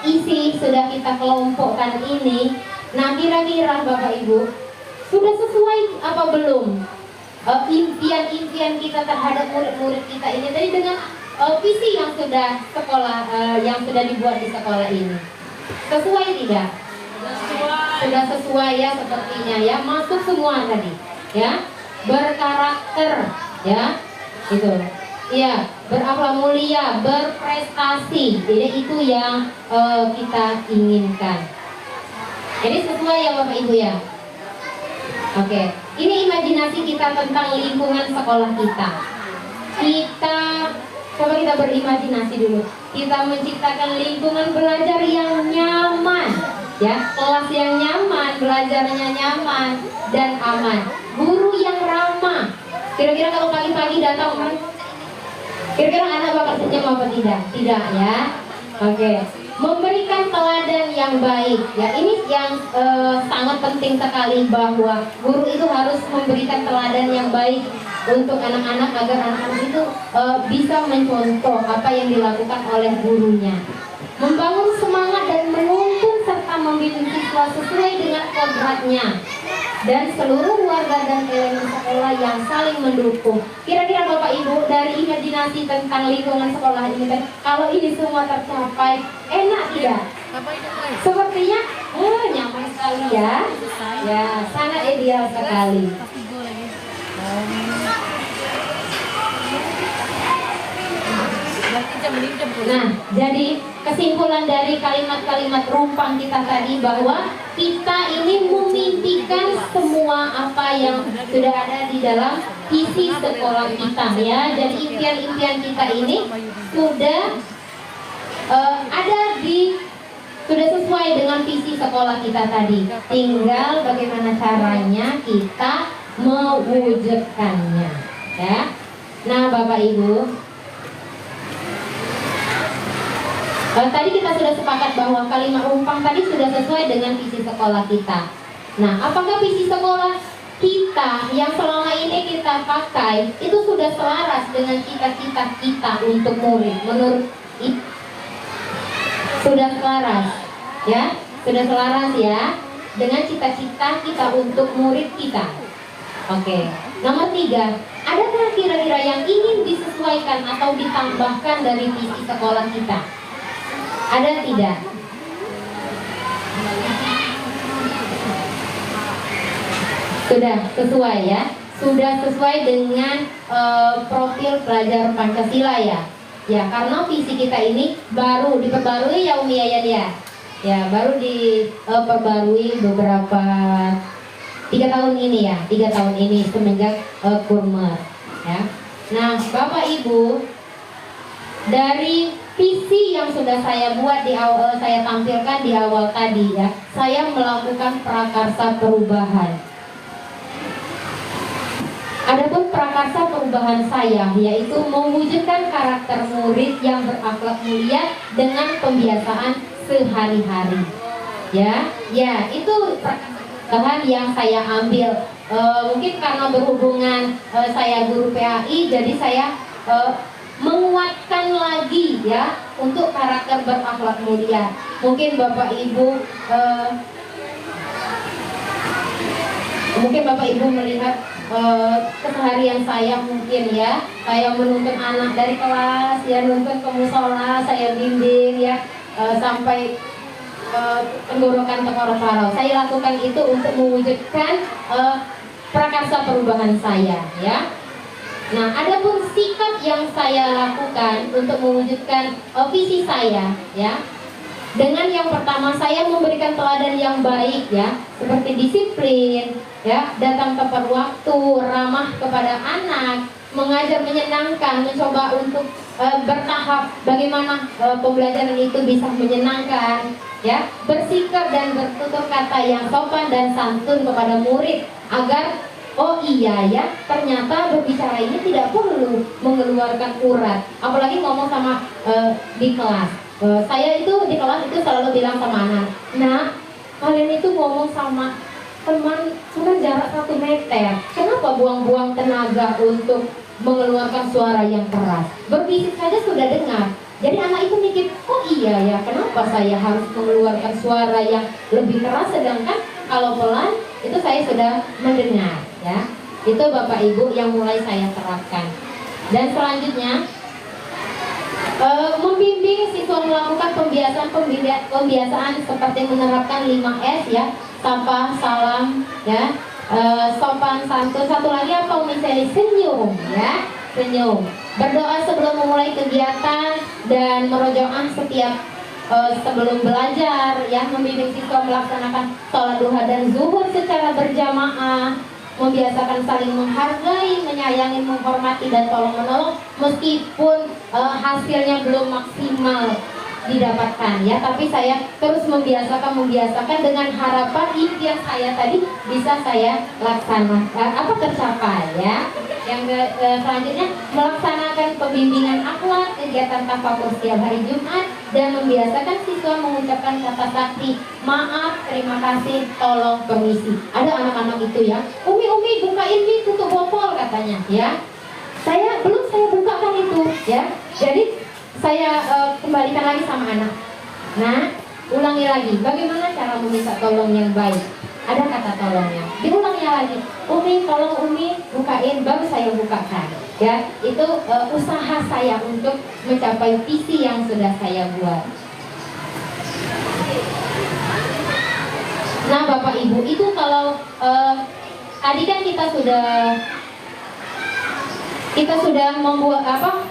isi, sudah kita kelompokkan ini, nah kira-kira Bapak Ibu sudah sesuai apa belum impian-impian kita terhadap murid-murid kita ini tadi dengan visi yang sudah yang sudah dibuat di sekolah ini? Sesuai tidak? Sudah sesuai, ya, sepertinya, ya, masuk semua tadi, ya, berkarakter, ya, itu. ya berakhlak mulia, berprestasi. Jadi itu yang kita inginkan. Jadi sesuai ya Bapak Ibu ya. Oke, ini imajinasi kita tentang lingkungan sekolah kita. Coba kita berimajinasi dulu. Kita menciptakan lingkungan belajar yang nyaman, ya, kelas yang nyaman, belajarnya nyaman dan aman. Guru yang ramah. Kira-kira kalau pagi-pagi datang, kira-kira anak bakal senyum apa tidak? Tidak ya. Oke. Memberikan teladan yang baik. Ya, ini yang sangat penting sekali bahwa guru itu harus memberikan teladan yang baik untuk anak-anak agar anak-anak itu bisa mencontoh apa yang dilakukan oleh gurunya. Membangun semangat dan menuntun serta membimbing siswa sesuai dengan kodratnya. Dan seluruh warga dan elemen sekolah yang saling mendukung. Kira-kira Bapak Ibu dari imajinasi tentang lingkungan sekolah ini, kalau ini semua tercapai, enak tidak? Sepertinya nyaman sekali ya. Ya, sangat ideal sekali. Nah, jadi kesimpulan dari kalimat-kalimat rumpang kita tadi bahwa kita ini memimpikan semua apa yang sudah ada di dalam visi sekolah kita ya. Jadi impian-impian kita ini sudah sudah sesuai dengan visi sekolah kita tadi. Tinggal bagaimana caranya kita mewujudkannya ya. Nah, Bapak Ibu, tadi kita sudah sepakat bahwa kalimat rumpang tadi sudah sesuai dengan visi sekolah kita. Nah, apakah visi sekolah kita yang selama ini kita pakai itu sudah selaras dengan cita-cita kita untuk murid? Menurut sudah selaras ya? Sudah selaras ya dengan cita-cita kita untuk murid kita. Oke. Nomor 3, adakah kira-kira yang ingin disesuaikan atau ditambahkan dari visi sekolah kita? Ada tidak? Sudah sesuai ya? Sudah sesuai dengan profil pelajar Pancasila ya? Ya, karena visi kita ini baru diperbarui ya Umi Yayan ya? Ya, baru diperbarui beberapa 3 tahun ini ya? 3 tahun ini semenjak Kurmer ya? Nah, Bapak Ibu, dari visi yang sudah saya buat di awal, saya tampilkan di awal tadi ya, saya melakukan prakarsa perubahan. Adapun prakarsa perubahan saya yaitu mewujudkan karakter murid yang berakhlak mulia dengan pembiasaan sehari-hari. Ya, itu prakarsa yang saya ambil. Mungkin karena berhubungan saya guru PAI, jadi saya menguatkan lagi ya untuk karakter berakhlak mulia. Mungkin Bapak Ibu melihat keseharian saya mungkin ya, saya menuntun anak dari kelas ya, nuntun ke musola, saya bimbing ya sampai tenggorokan tenggorok. Saya lakukan itu untuk mewujudkan prakarsa perubahan saya ya. Nah, adapun sikap yang saya lakukan untuk mewujudkan visi saya ya. Dengan yang pertama saya memberikan teladan yang baik ya, seperti disiplin ya, datang tepat waktu, ramah kepada anak, mengajar menyenangkan, mencoba untuk bertahap bagaimana pembelajaran itu bisa menyenangkan ya, bersikap dan bertutur kata yang sopan dan santun kepada murid agar oh iya ya, ternyata berbicara ini tidak perlu mengeluarkan urat, apalagi ngomong sama di kelas. Saya itu di kelas itu selalu bilang sama anak, nah kalian itu ngomong sama teman cuma jarak 1 meter, kenapa buang-buang tenaga untuk mengeluarkan suara yang keras? Berbisik saja sudah dengar. Jadi anak itu mikir, oh iya ya, kenapa saya harus mengeluarkan suara yang lebih keras, sedangkan kalau pelan itu saya sudah mendengar ya. Itu Bapak Ibu yang mulai saya terapkan. Dan selanjutnya membimbing siswa melakukan pembiasaan seperti menerapkan 5S ya, sapa, salam ya, sopan, santun. Satu lagi apa misalnya senyum ya, tersenyum. Berdoa sebelum memulai kegiatan dan merojoah setiap sebelum belajar, ya, membimbing siswa melaksanakan sholat duha dan zuhur secara berjamaah, membiasakan saling menghargai, menyayangi, menghormati dan tolong menolong meskipun hasilnya belum maksimal didapatkan, ya, tapi saya terus membiasakan dengan harapan impian saya tadi bisa saya laksanakan, tercapai, ya. Yang selanjutnya melaksanakan pembimbingan akhlak, kegiatan tafakur setiap hari Jumat dan membiasakan siswa mengucapkan kata sakti, maaf, terima kasih, tolong, permisi. Ada anak-anak itu, ya, umi bukain nih tutup botol katanya, ya. Saya bukakan itu, ya. Jadi saya kembalikan lagi sama anak. Nah, ulangi lagi. Bagaimana cara meminta tolong yang baik? Ada kata tolongnya. Diulangi lagi. Umi, tolong Umi bukain, baru saya bukakan. Ya, itu usaha saya untuk mencapai visi yang sudah saya buat. Nah, Bapak Ibu, itu kalau tadi kan kita sudah membuat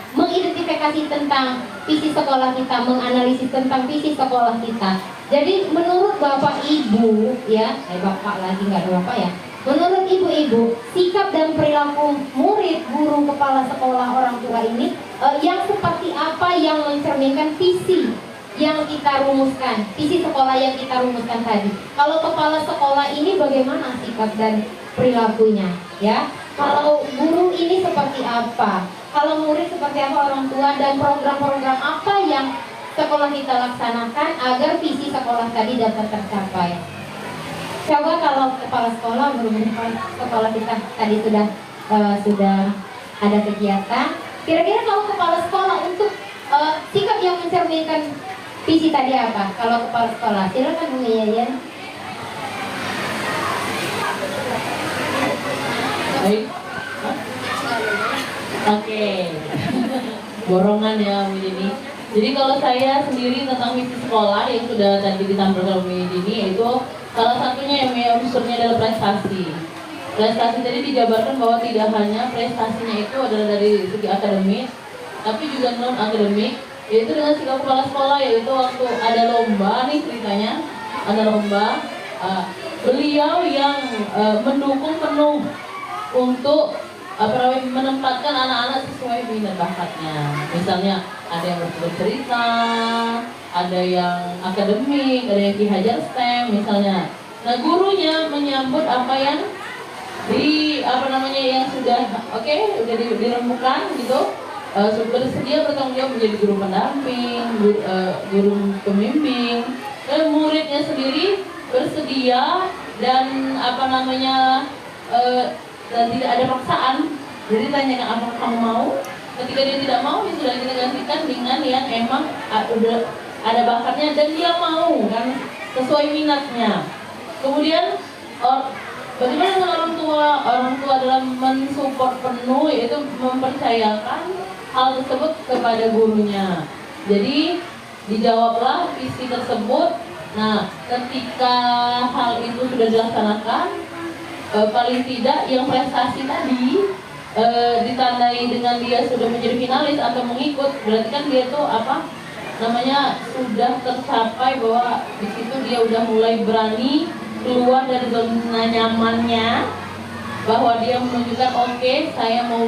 mengidentifikasi tentang visi sekolah kita, menganalisis tentang visi sekolah kita. Jadi menurut Bapak Ibu, ya, Bapak lagi nggak ada Bapak, ya. Menurut ibu-ibu, sikap dan perilaku murid, guru, kepala sekolah, orang tua ini yang seperti apa yang mencerminkan visi yang kita rumuskan, visi sekolah yang kita rumuskan tadi. Kalau kepala sekolah ini bagaimana sikap dan perilakunya, ya? Kalau guru ini seperti apa? Kalau murid seperti apa, orang tua, dan program-program apa yang sekolah kita laksanakan agar visi sekolah tadi dapat tercapai. Coba kalau kepala sekolah, guru sekolah kita tadi sudah ada kegiatan. Kira-kira kalau kepala sekolah untuk sikap yang mencerminkan visi tadi apa? Kalau kepala sekolah, silakan Bu Yayan. Baik. Oke. Borongan ya Bu ini. Jadi kalau saya sendiri tentang visi sekolah yang sudah tadi ditampilkan Bu ini, yaitu salah satunya yang unsurnya adalah prestasi. Prestasi tadi dijabarkan bahwa tidak hanya prestasinya itu adalah dari segi akademik, tapi juga non akademik, yaitu dengan sikap kepala sekolah, yaitu waktu ada lomba nih ceritanya, ada lomba, beliau yang mendukung penuh untuk menempatkan anak-anak sesuai minat bakatnya. Misalnya ada yang bercerita, ada yang akademik, ada yang dihajar STEM misalnya. Nah, gurunya menyambut apa yang yang sudah udah dirembukan gitu. Bersedia bertanggung jawab menjadi guru pendamping, guru pembimbing, dan muridnya sendiri bersedia dan dan tidak ada paksaan. Jadi tanyakan apa kamu mau. Ketika dia tidak mau, ya sudah kita gantikan dengan yang emang udah ada bakatnya dan dia mau kan sesuai minatnya. Kemudian bagaimana dengan orang tua? Orang tua dalam mensupport penuh, yaitu mempercayakan hal tersebut kepada gurunya. Jadi dijawablah visi tersebut. Nah, ketika hal itu sudah dilaksanakan, paling tidak yang prestasi tadi ditandai dengan dia sudah menjadi finalis atau mengikut, berarti kan dia tuh sudah tercapai bahwa di situ dia udah mulai berani keluar dari zona nyamannya, bahwa dia menunjukkan oke, saya mau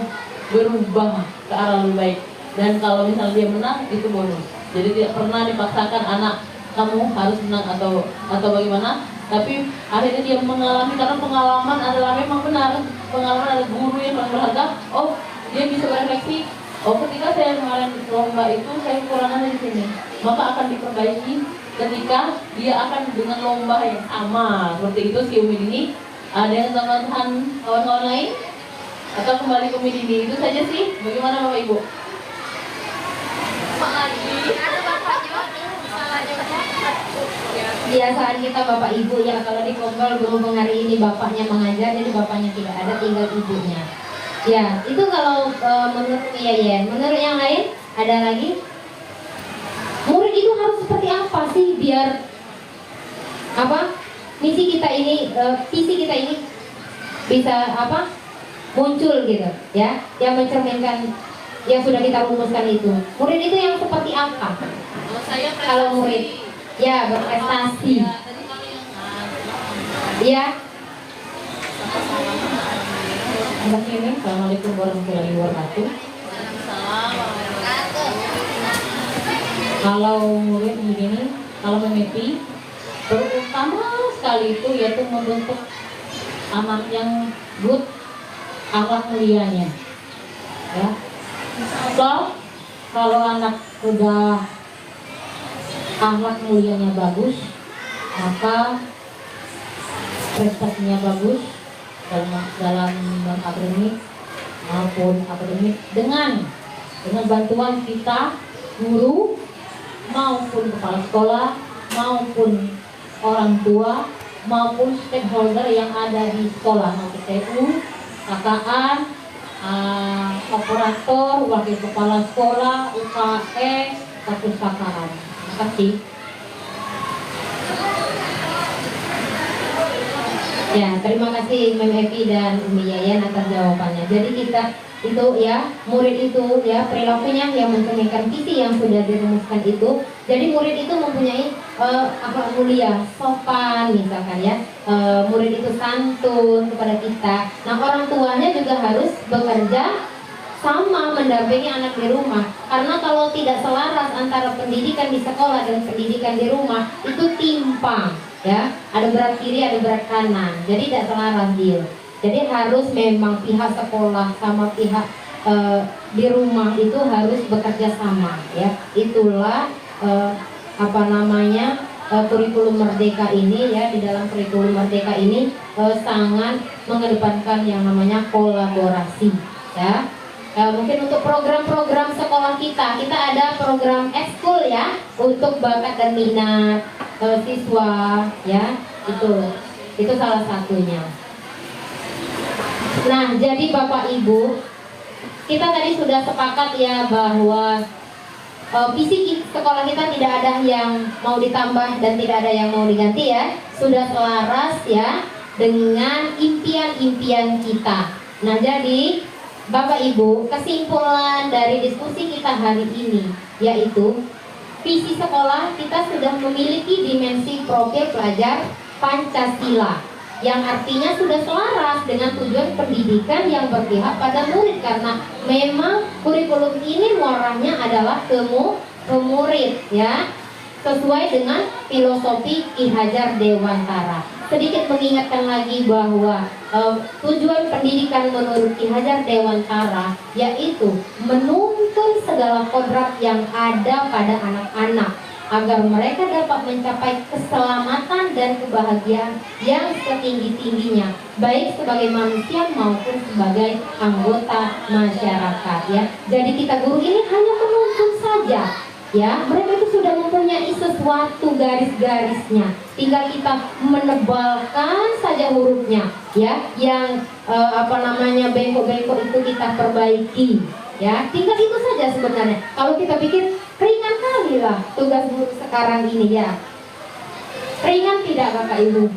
berubah ke arah lebih baik. Dan kalau misalnya dia menang, itu bonus. Jadi tidak pernah dipaksakan anak kamu harus menang atau bagaimana. Tapi akhirnya dia mengalami, karena pengalaman adalah memang benar, pengalaman adalah guru yang paling berharga. Oh, dia bisa berefleksi. Oh, ketika saya kemarin lomba itu saya kekurangan di sini, maka akan diperbaiki ketika dia akan dengan lomba yang sama. Seperti itu si Umi ini. Ada yang teman-teman kawan-kawan lain atau kembali ke Umi ini, itu saja sih. Bagaimana Bapak Ibu? Biasaan kita Bapak Ibu, ya, kalau di Kompol berhubung hari ini bapaknya mengajar, jadi bapaknya tidak ada, tinggal ibunya. Ya, itu kalau menurut Yayan. Menurut yang lain ada lagi? Murid itu harus seperti apa sih biar misi kita ini, visi kita ini bisa muncul gitu ya, yang mencerminkan yang sudah kita rumuskan itu. Murid itu yang seperti apa? Kalau saya Kalau murid ya berprestasi, tadi kalau yang ya. Assalamualaikum warahmatullahi wabarakatuh. Kalau murid begini, kalau mimpi terutama sekali itu yaitu membentuk anak yang good, akhlak mulianya. Ya. So, kalau anak sudah akhlak mulianya bagus, maka prestasinya bagus dalam akademik maupun akademik dengan bantuan kita guru maupun kepala sekolah maupun orang tua maupun stakeholder yang ada di sekolah, maupun TU, KKA, operator, wakil kepala sekolah, UKS, perpustakaan. Terima kasih. Ya, terima kasih Mem Epi dan Umi Yayan atas jawabannya. Jadi kita itu ya, murid itu ya perilakunya yang mencerminkan visi yang sudah dirumuskan itu. Jadi murid itu mempunyai akhlak mulia, sopan misalkan ya. Murid itu santun kepada kita. Nah, orang tuanya juga harus bekerja sama mendampingi anak di rumah. Karena kalau tidak selaras antara pendidikan di sekolah dan pendidikan di rumah, itu timpang ya. Ada berat kiri, ada berat kanan. Jadi tidak selaras dia. Jadi harus memang pihak sekolah sama pihak di rumah itu harus bekerja sama ya. Itulah kurikulum Merdeka ini ya. Di dalam kurikulum Merdeka ini sangat mengedepankan yang namanya kolaborasi ya. Mungkin untuk program-program sekolah kita ada program ekskul ya untuk bakat dan minat siswa ya, itu salah satunya. Nah, jadi Bapak Ibu, kita tadi sudah sepakat ya bahwa visi sekolah kita tidak ada yang mau ditambah dan tidak ada yang mau diganti ya. Sudah selaras ya dengan impian-impian kita. Nah, jadi Bapak Ibu, kesimpulan dari diskusi kita hari ini yaitu visi sekolah kita sudah memiliki dimensi profil pelajar Pancasila, yang artinya sudah selaras dengan tujuan pendidikan yang berpihak pada murid, karena memang kurikulum ini muaranya adalah ke murid ya, sesuai dengan filosofi Ki Hajar Dewantara. Sedikit mengingatkan lagi bahwa tujuan pendidikan menurut Ki Hajar Dewantara yaitu menuntun segala kodrat yang ada pada anak-anak agar mereka dapat mencapai keselamatan dan kebahagiaan yang setinggi-tingginya, baik sebagai manusia maupun sebagai anggota masyarakat ya. Jadi kita guru ini hanya menuntun saja ya, mereka itu sudah mempunyai sesuatu garis-garisnya, tinggal kita menebalkan saja hurufnya ya, yang bengkok-bengkok itu kita perbaiki ya, tinggal itu saja sebenarnya. Kalau kita pikir ringan kali lah tugas guru sekarang ini ya, ringan tidak Bapak Ibu?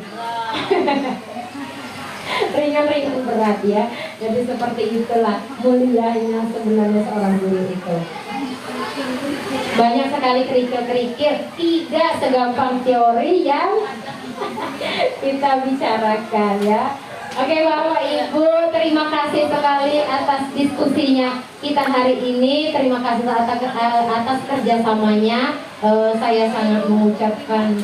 Ringan-ringan berat ya. Jadi seperti itulah mulianya sebenarnya seorang guru itu. Banyak sekali kerikil-kerikil, tidak segampang teori yang kita bicarakan ya. Oke Bapak Ibu, terima kasih sekali atas diskusinya kita hari ini. Terima kasih atas kerjasamanya. Saya sangat mengucapkan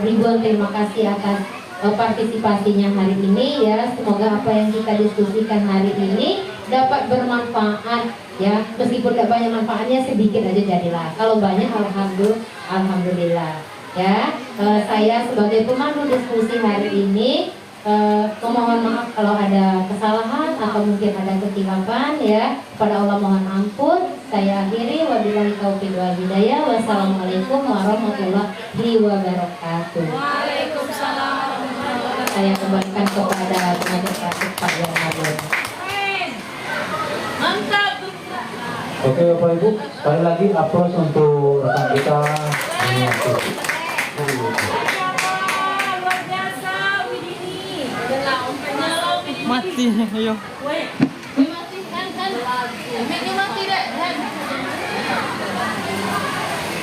ribuan terima kasih atas partisipasinya hari ini ya. Semoga apa yang kita diskusikan hari ini dapat bermanfaat ya. Meskipun tidak banyak manfaatnya, sedikit aja jadilah. Kalau banyak, alhamdulillah ya. Saya sebagai pemandu diskusi hari ini memohon maaf kalau ada kesalahan atau mungkin ada kekilafan ya. Kepada Allah mohon ampun. Saya akhiri, wabillahi taufiq wal hidayah. Wassalamualaikum warahmatullahi wabarakatuh. Waalaikumsalam. Saya kembalikan kepada pengajar praktik Pak Yarnadon. Mantap. Oke Bapak Ibu, sekali lagi aplaus untuk rekan kita. Luar biasa, Widini. Mati, ayo.